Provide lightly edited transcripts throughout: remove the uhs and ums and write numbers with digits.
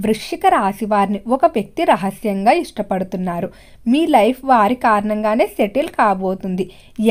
వృశ్చిక రాశి వారిని ఒక వ్యక్తి రహస్యంగా ఇష్టపడుతున్నారు. మీ లైఫ్ వారి కారణంగానే సెటిల్ కాబోతుంది.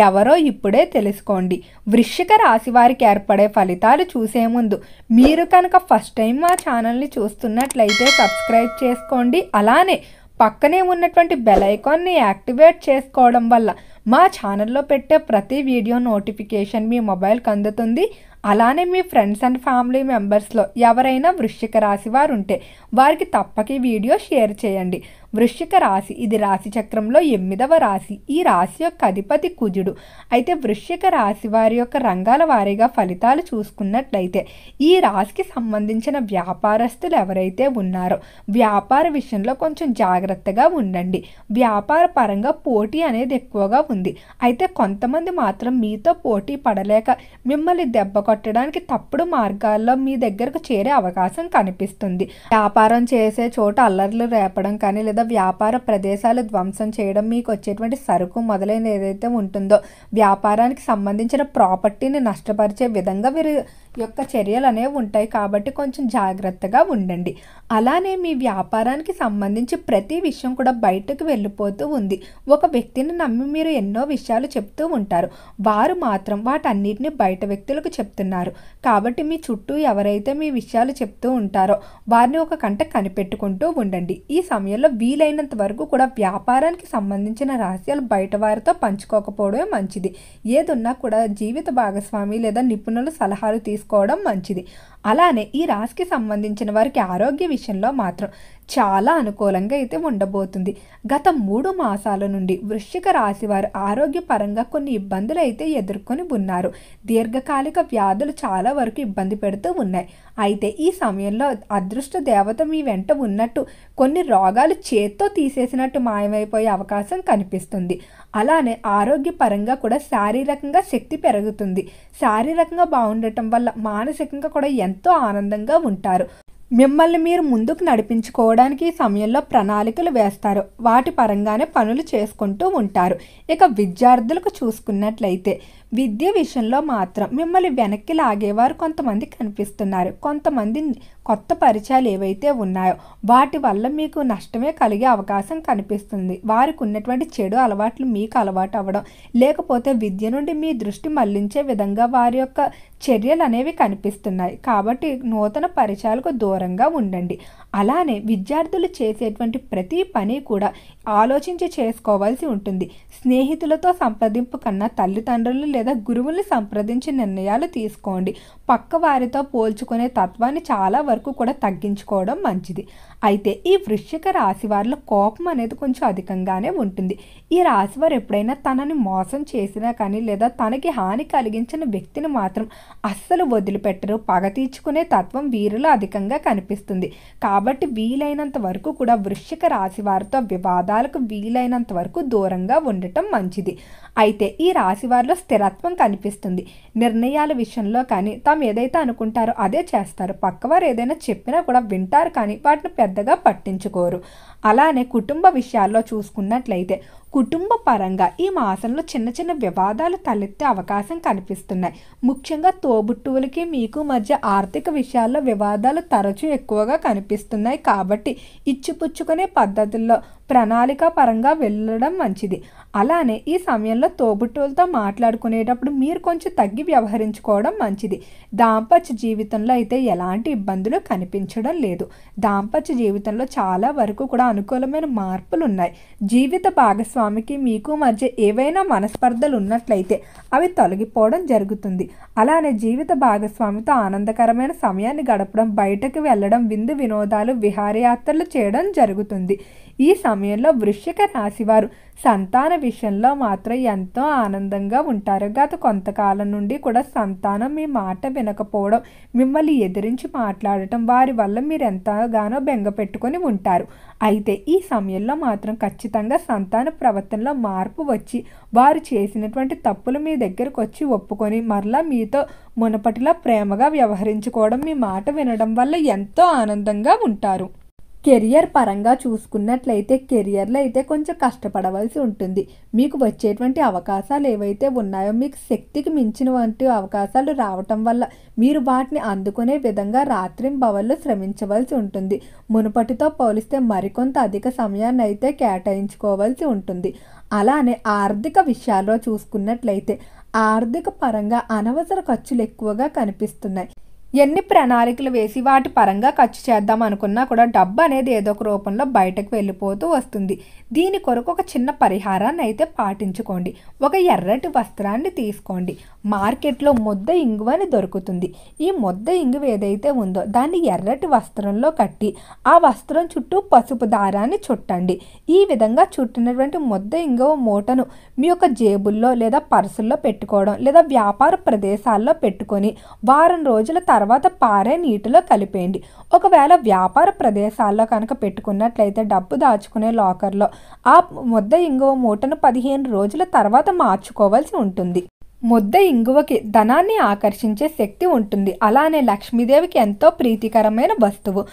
ఎవరో ఇప్పుడే తెలుసుకోండి. వృశ్చిక రాశి వారికి ఏర్పడే ఫలితాలు చూసే ముందు మీరు కనుక ఫస్ట్ టైం మా ఛానల్ని చూస్తున్నట్లయితే సబ్స్క్రైబ్ చేసుకోండి. అలానే పక్కనే ఉన్నటువంటి బెల్ ఐకాన్ని యాక్టివేట్ చేసుకోవడం వల్ల మా ఛానల్లో పెట్టే ప్రతి వీడియో నోటిఫికేషన్ మీ మొబైల్కి అందుతుంది. అలానే మీ ఫ్రెండ్స్ అండ్ ఫ్యామిలీ మెంబర్స్లో ఎవరైనా వృశ్చిక రాశి వారు ఉంటే వారికి తప్పక ఈ వీడియో షేర్ చేయండి. వృశ్చిక రాశి ఇది రాశి చక్రంలో 8వ రాశి. ఈ రాశి యొక్క అధిపతి కుజుడు. అయితే వృశ్చిక రాశి వారి యొక్క రంగాల వారీగా ఫలితాలు చూసుకున్నట్లయితే ఈ రాశికి సంబంధించిన వ్యాపారస్తులు ఎవరైతే ఉన్నారో వ్యాపార విషయంలో కొంచెం జాగ్రత్తగా ఉండండి. వ్యాపార పరంగా పోటీ అనేది ఎక్కువగా ఉంది. అయితే కొంతమంది మాత్రం మీతో పోటీ పడలేక మిమ్మల్ని దెబ్బ కొట్టడానికి తప్పుడు మార్గాల్లో మీ దగ్గరకు చేరే అవకాశం కనిపిస్తుంది. వ్యాపారం చేసే చోట అల్లర్లు రేపడం కానీ లేదా వ్యాపార ప్రదేశాలు ధ్వంసం చేయడం, మీకు వచ్చేటువంటి సరుకు మొదలైన ఏదైతే ఉంటుందో వ్యాపారానికి సంబంధించిన ప్రాపర్టీని నష్టపరిచే విధంగా వీరి యొక్క చర్యలు అనేవి ఉంటాయి. కాబట్టి కొంచెం జాగ్రత్తగా ఉండండి. అలానే మీ వ్యాపారానికి సంబంధించి ప్రతి విషయం కూడా బయటకు వెళ్ళిపోతూ ఉంది. ఒక వ్యక్తిని నమ్మి మీరు ఎన్నో విషయాలు చెప్తూ ఉంటారు. వారు మాత్రం వాటన్నిటిని బయట వ్యక్తులకు చెప్తున్నారు. కాబట్టి మీ చుట్టూ ఎవరైతే మీ విషయాలు చెప్తూ ఉంటారో వారిని ఒక కంట కనిపెట్టుకుంటూ ఉండండి. ఈ సమయంలో వీలైనంత వరకు కూడా వ్యాపారానికి సంబంధించిన రహస్యాలు బయట వారితో పంచుకోకపోవడమే మంచిది. ఏదున్నా కూడా జీవిత భాగస్వామి లేదా నిపుణుల సలహాలు తీసుకోవడం మంచిది. అలానే ఈ రాశికి సంబంధించిన వారికి ఆరోగ్య విషయంలో మాత్రం చాలా అనుకూలంగా అయితే ఉండబోతుంది. గత 3 మాసాల నుండి వృశ్చిక రాశి వారు ఆరోగ్యపరంగా కొన్ని ఇబ్బందులు అయితే ఎదుర్కొని ఉన్నారు. దీర్ఘకాలిక వ్యాధులు చాలా వరకు ఇబ్బంది పెడుతూ ఉన్నాయి. అయితే ఈ సమయంలో అదృష్ట దేవత మీ వెంట ఉన్నట్టు కొన్ని రోగాలు చేత్తో తీసేసినట్టు మాయమైపోయే అవకాశం కనిపిస్తుంది. అలానే ఆరోగ్యపరంగా కూడా శారీరకంగా శక్తి పెరుగుతుంది. శారీరకంగా బాగుండటం వల్ల మానసికంగా కూడా ఎంతో ఆనందంగా ఉంటారు. మిమ్మల్ని మీరు ముందుకు నడిపించుకోవడానికి ఈ సమయంలో ప్రణాళికలు వేస్తారు. వాటి పరంగానే పనులు చేసుకుంటూ ఉంటారు. ఇక విద్యార్థులకు చూసుకున్నట్లయితే విద్య విషయంలో మాత్రం మిమ్మల్ని వెనక్కి లాగేవారు కొంతమంది కనిపిస్తున్నారు. కొంతమంది కొత్త పరిచయాలు ఏవైతే ఉన్నాయో వాటి వల్ల మీకు నష్టమే కలిగే అవకాశం కనిపిస్తుంది. వారికి ఉన్నటువంటి చెడు అలవాట్లు మీకు అలవాటు అవ్వడం, లేకపోతే విద్య నుండి మీ దృష్టి మళ్లించే విధంగా వారి యొక్క చర్యలు అనేవి కనిపిస్తున్నాయి. కాబట్టి నూతన పరిచయాలకు దూరంగా ఉండండి. అలానే విద్యార్థులు చేసేటువంటి ప్రతి పని కూడా ఆలోచించి చేసుకోవాల్సి ఉంటుంది. స్నేహితులతో సంప్రదింపు కన్నా తల్లిదండ్రులు లేదా గురువుల్ని సంప్రదించి నిర్ణయాలు తీసుకోండి. పక్క వారితో పోల్చుకునే తత్వాన్ని చాలా వరకు కూడా తగ్గించుకోవడం మంచిది. అయితే ఈ వృశ్చిక రాశి వారిలో కోపం అనేది కొంచెం అధికంగానే ఉంటుంది. ఈ రాశి వారు ఎప్పుడైనా తనని మోసం చేసినా కానీ లేదా తనకి హాని కలిగించిన వ్యక్తిని మాత్రం అస్సలు వదిలిపెట్టరు. పగ తీర్చుకునే తత్వం వీరిలో అధికంగా కనిపిస్తుంది. కాబట్టి వీలైనంత వరకు కూడా వృశ్చిక రాశి వారితో వివాదాలకు వీలైనంత వరకు దూరంగా ఉండటం మంచిది. అయితే ఈ రాశి వారిలో స్థిరత్వం కనిపిస్తుంది. నిర్ణయాల విషయంలో కానీ తాము ఏదైతే అనుకుంటారో అదే చేస్తారు. పక్కవారు ఏదైనా చెప్పినా కూడా వింటారు కానీ వాటిని పెద్దగా పట్టించుకోరు. అలానే కుటుంబ విషయాల్లో చూసుకున్నట్లయితే కుటుంబ పరంగా ఈ మాసంలో చిన్న చిన్న వివాదాలు తలెత్తే అవకాశం కనిపిస్తున్నాయి. ముఖ్యంగా తోబుట్టువులకి మీకు మధ్య ఆర్థిక విషయాల్లో వివాదాలు తరచూ ఎక్కువగా కనిపిస్తున్నాయి. కాబట్టి ఇచ్చిపుచ్చుకునే పద్ధతుల్లో ప్రణాళిక పరంగా వెళ్ళడం మంచిది. అలానే ఈ సమయంలో తోబుట్టువులతో మాట్లాడుకునేటప్పుడు మీరు కొంచెం తగ్గి వ్యవహరించుకోవడం మంచిది. దాంపత్య జీవితంలో అయితే ఎలాంటి ఇబ్బందులు కనిపించడం లేదు. దాంపత్య జీవితంలో చాలా వరకు కూడా అనుకూలమైన మార్పులు ఉన్నాయి. జీవిత భాగస్వామికి మీకు మధ్య ఏవైనా మనస్పర్ధలు ఉన్నట్లయితే అవి తొలగిపోవడం జరుగుతుంది. అలానే జీవిత భాగస్వామితో ఆనందకరమైన సమయాన్ని గడపడం, బయటకు వెళ్ళడం, విందు వినోదాలు, విహారయాత్రలు చేయడం జరుగుతుంది. ఈ సమయంలో వృశ్చిక రాశి వారు సంతాన విషయంలో మాత్రం ఎంతో ఆనందంగా ఉంటారు. గత కొంతకాలం నుండి కూడా సంతానం మీ మాట వినకపోవడం, మిమ్మల్ని ఎదిరించి మాట్లాడటం, వారి వల్ల మీరు ఎంతగానో బెంగ పెట్టుకొని ఉంటారు. అయితే ఈ సమయంలో మాత్రం ఖచ్చితంగా సంతాన ప్రవర్తనలో మార్పు వచ్చి వారు చేసినటువంటి తప్పులు మీ దగ్గరకు వచ్చి ఒప్పుకొని మరలా మీతో మునపటిలా ప్రేమగా వ్యవహరించుకోవడం, మీ మాట వినడం వల్ల ఎంతో ఆనందంగా ఉంటారు. కెరియర్ పరంగా చూసుకున్నట్లయితే కెరియర్లో అయితే కొంచెం కష్టపడవలసి ఉంటుంది. మీకు వచ్చేటువంటి అవకాశాలు ఏవైతే ఉన్నాయో మీకు శక్తికి మించినటువంటి అవకాశాలు రావటం వల్ల మీరు వాటిని అందుకునే విధంగా రాత్రింబవళ్ళు శ్రమించవలసి ఉంటుంది. మునుపటితో పోలిస్తే మరికొంత అధిక సమయాన్ని అయితే కేటాయించుకోవాల్సి ఉంటుంది. అలానే ఆర్థిక విషయాల్లో చూసుకున్నట్లయితే ఆర్థిక పరంగా అనవసర ఖర్చులు ఎక్కువగా కనిపిస్తున్నాయి. ఎన్ని ప్రణాళికలు వేసి వాటి పరంగా ఖర్చు చేద్దాం అనుకున్నా కూడా డబ్బు అనేది ఏదో ఒక రూపంలో బయటకు వెళ్ళిపోతూ వస్తుంది. దీని కొరకు ఒక చిన్న పరిహారాన్ని అయితే పాటించుకోండి. ఒక ఎర్రటి వస్త్రాన్ని తీసుకోండి. మార్కెట్లో ముద్ద ఇంగువ అని దొరుకుతుంది. ఈ ముద్ద ఇంగువ ఏదైతే ఉందో దాన్ని ఎర్రటి వస్త్రంలో కట్టి ఆ వస్త్రం చుట్టూ పసుపు దారాన్ని చుట్టండి. ఈ విధంగా చుట్టినటువంటి ముద్ద ఇంగువ మూటను మీ యొక్క జేబుల్లో లేదా పర్సుల్లో పెట్టుకోవడం లేదా వ్యాపార ప్రదేశాల్లో పెట్టుకొని వారం రోజుల తర్వాత పారే నీటిలో కలిపేయండి. ఒకవేళ వ్యాపార ప్రదేశాల్లో కనుక పెట్టుకున్నట్లయితే డబ్బు దాచుకునే లాకర్లో ఆ ముద్ద ఇంగువ మూటను 15 రోజుల తర్వాత మార్చుకోవాల్సి ఉంటుంది. ముద్ద ఇంగువకి ధనాన్ని ఆకర్షించే శక్తి ఉంటుంది. అలానే లక్ష్మీదేవికి ఎంతో ప్రీతికరమైన వస్తువు.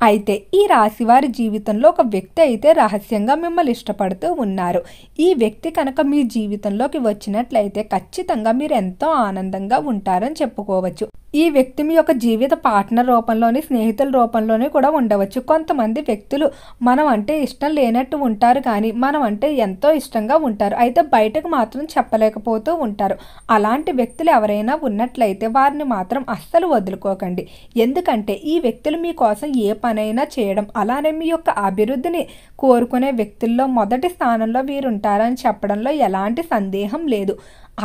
అయితే ఈ రాశివారి జీవితంలో ఒక వ్యక్తి అయితే రహస్యంగా మిమ్మల్ని ఇష్టపడుతూ ఉన్నారు. ఈ వ్యక్తి కనుక మీ జీవితంలోకి వచ్చినట్లయితే ఖచ్చితంగా మీరు ఎంతో ఆనందంగా ఉంటారని చెప్పుకోవచ్చు. ఈ వ్యక్తి మీ యొక్క జీవిత పార్ట్నర్ రూపంలోని స్నేహితుల రూపంలోనే కూడా ఉండవచ్చు. కొంతమంది వ్యక్తులు మనం అంటే ఇష్టం లేనట్టు ఉంటారు కానీ మనం అంటే ఎంతో ఇష్టంగా ఉంటారు. అయితే బయటకు మాత్రం చెప్పలేకపోతూ ఉంటారు. అలాంటి వ్యక్తులు ఎవరైనా ఉన్నట్లయితే వారిని మాత్రం అస్సలు వదులుకోకండి. ఎందుకంటే ఈ వ్యక్తులు మీకోసం ఏ పనైనా చేయడం అలానే మీ యొక్క అభివృద్ధిని కోరుకునే వ్యక్తుల్లో మొదటి స్థానంలో వీరు ఉంటారని చెప్పడంలో ఎలాంటి సందేహం లేదు.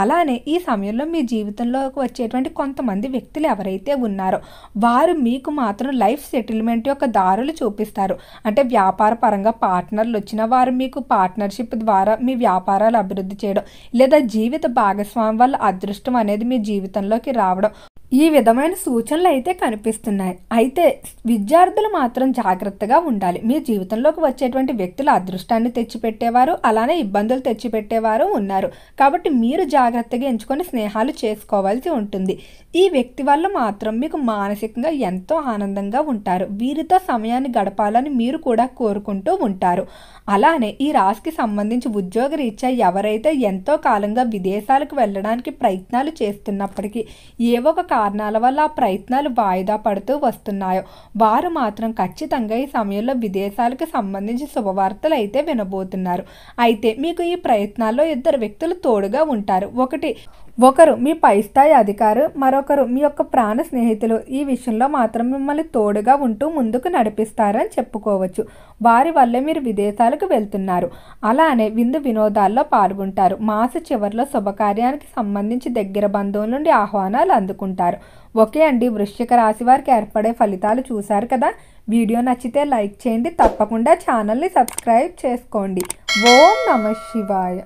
అలానే ఈ సమయంలో మీ జీవితంలోకి వచ్చేటువంటి కొంతమంది వ్యక్తులు ఎవరైతే ఉన్నారో వారు మీకు మాత్రం లైఫ్ సెటిల్మెంట్ యొక్క దారులు చూపిస్తారు. అంటే వ్యాపార పరంగా పార్ట్నర్లు వచ్చిన వారు మీకు పార్ట్నర్షిప్ ద్వారా మీ వ్యాపారాలు అభివృద్ధి చేయడం లేదా జీవిత భాగస్వామి వల్ల అదృష్టం అనేది మీ జీవితంలోకి రావడం ఈ విధమైన సూచనలు అయితే కనిపిస్తున్నాయి. అయితే విద్యార్థులు మాత్రం జాగ్రత్తగా ఉండాలి. మీ జీవితంలోకి వచ్చేటువంటి వ్యక్తులు అదృష్టాన్ని తెచ్చిపెట్టేవారు అలానే ఇబ్బందులు తెచ్చిపెట్టేవారు ఉన్నారు. కాబట్టి మీరు జాగ్రత్తగా ఎంచుకొని స్నేహాలు చేసుకోవాల్సి ఉంటుంది. ఈ వ్యక్తి వల్ల మాత్రం మీకు మానసికంగా ఎంతో ఆనందంగా ఉంటారు. వీరితో సమయాన్ని గడపాలని మీరు కూడా కోరుకుంటూ ఉంటారు. అలానే ఈ రాశికి సంబంధించి ఉద్యోగ రీత్యా ఎవరైతే ఎంతో కాలంగా విదేశాలకు వెళ్ళడానికి ప్రయత్నాలు చేస్తున్నప్పటికీ ఏవో ఒక కారణాల వల్ల ఆ ప్రయత్నాలు వాయిదా పడుతూ వస్తున్నాయో వారు మాత్రం ఖచ్చితంగా ఈ సమయంలో విదేశాలకు సంబంధించి శుభవార్తలు అయితే వినబోతున్నారు. అయితే మీకు ఈ ప్రయత్నాల్లో ఇద్దరు వ్యక్తులు తోడుగా ఉంటారు. ఒకరు మీ పై స్థాయి అధికారు, మరొకరు మీ యొక్క ప్రాణ స్నేహితులు. ఈ విషయంలో మాత్రం మిమ్మల్ని తోడుగా ఉంటూ ముందుకు నడిపిస్తారని చెప్పుకోవచ్చు. వారి వల్లే మీరు విదేశాలకు వెళ్తున్నారు. అలానే విందు వినోదాల్లో పాల్గొంటారు. మాస చివరిలో శుభకార్యానికి సంబంధించి దగ్గర బంధువుల నుండి ఆహ్వానాలు అందుకుంటారు. ఓకే అండి, వృశ్చిక రాశి వారికి ఏర్పడే ఫలితాలు చూశారు కదా. వీడియో నచ్చితే లైక్ చేయండి. తప్పకుండా ఛానల్ని సబ్స్క్రైబ్ చేసుకోండి. ఓం నమః శివాయ.